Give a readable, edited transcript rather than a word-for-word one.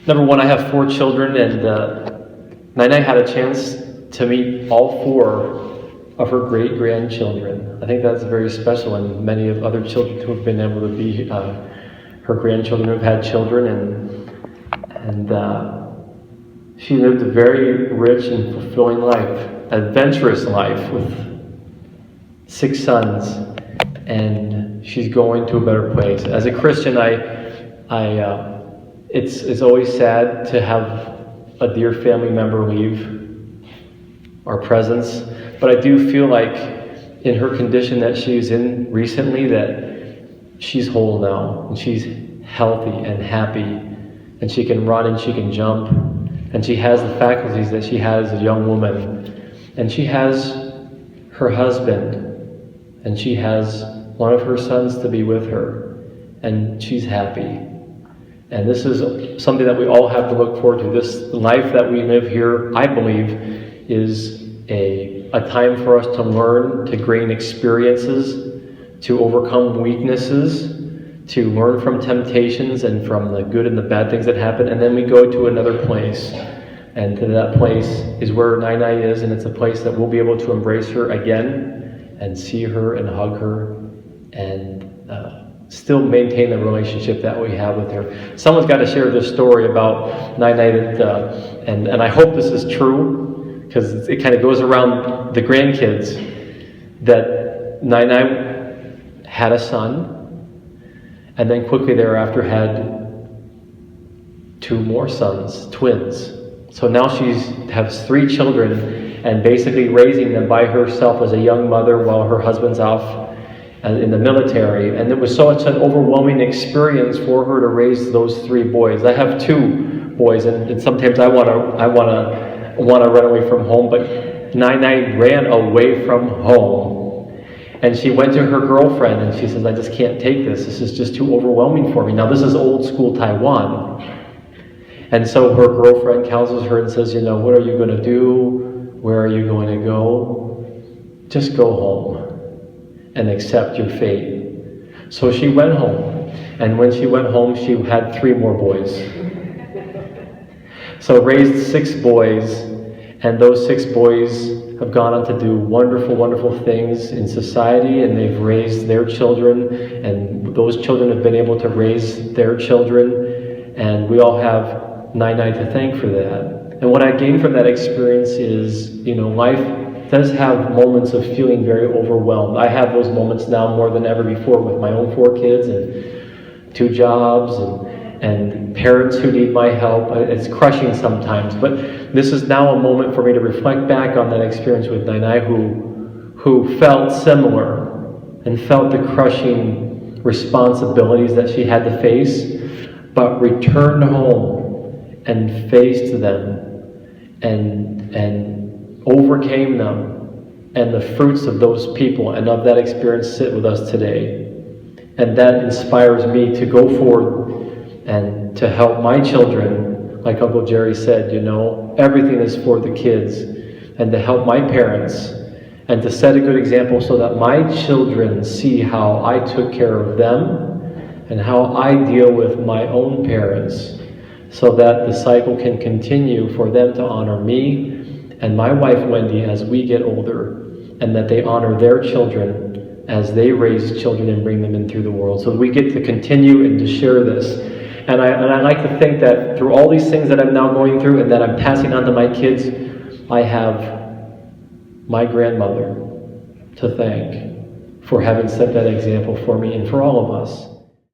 Number one, I have 4 children, and Nai had a chance to meet all 4 of her great-grandchildren. I think that's very special, and many of other children who have been able to be her grandchildren who have had children, and she lived a very rich and fulfilling life, adventurous life with 6 sons, and she's going to a better place. As a Christian, it's always sad to have a dear family member leave our presence, but I do feel like in her condition that she's in recently that she's whole now, and she's healthy and happy, and she can run and she can jump, and she has the faculties that she had as a young woman, and she has her husband, and she has one of her sons to be with her, and she's happy. And this is something that we all have to look forward to. This life that we live here, I believe, is a time for us to learn, to gain experiences, to overcome weaknesses, to learn from temptations and from the good and the bad things that happen, and then we go to another place. And to that place is where Nai is, and it's a place that we'll be able to embrace her again and see her and hug her and still maintain the relationship that we have with her. Someone's got to share this story about Nai and I hope this is true, because it kind of goes around the grandkids, that Nai had a son, and then quickly thereafter had 2 more sons, twins. So now she has 3 children, and basically raising them by herself as a young mother while her husband's off in the military. And it was such an overwhelming experience for her to raise those 3 boys. I have 2 boys, and sometimes I want to run away from home, but Nai ran away from home, and she went to her girlfriend and she says, I just can't take this. This is just too overwhelming for me. Now this is old school Taiwan. And so her girlfriend counsels her and says, what are you going to do? Where are you going to go? Just go home and accept your fate. So she went home, and when she went home, she had 3 more boys. So raised 6 boys, and those 6 boys have gone on to do wonderful, wonderful things in society, and they've raised their children, and those children have been able to raise their children, and we all have Nai to thank for that. And what I gained from that experience is, life does have moments of feeling very overwhelmed. I have those moments now more than ever before with my own 4 kids and 2 jobs and parents who need my help. It's crushing sometimes, but this is now a moment for me to reflect back on that experience with Nai, who felt similar and felt the crushing responsibilities that she had to face, but returned home and faced them and overcame them, and the fruits of those people and of that experience sit with us today. And that inspires me to go forward and to help my children, like Uncle Jerry said, everything is for the kids, and to help my parents, and to set a good example so that my children see how I took care of them and how I deal with my own parents, so that the cycle can continue for them to honor me and my wife Wendy as we get older, and that they honor their children as they raise children and bring them in through the world. So we get to continue and to share this. And I like to think that through all these things that I'm now going through and that I'm passing on to my kids, I have my grandmother to thank for having set that example for me and for all of us.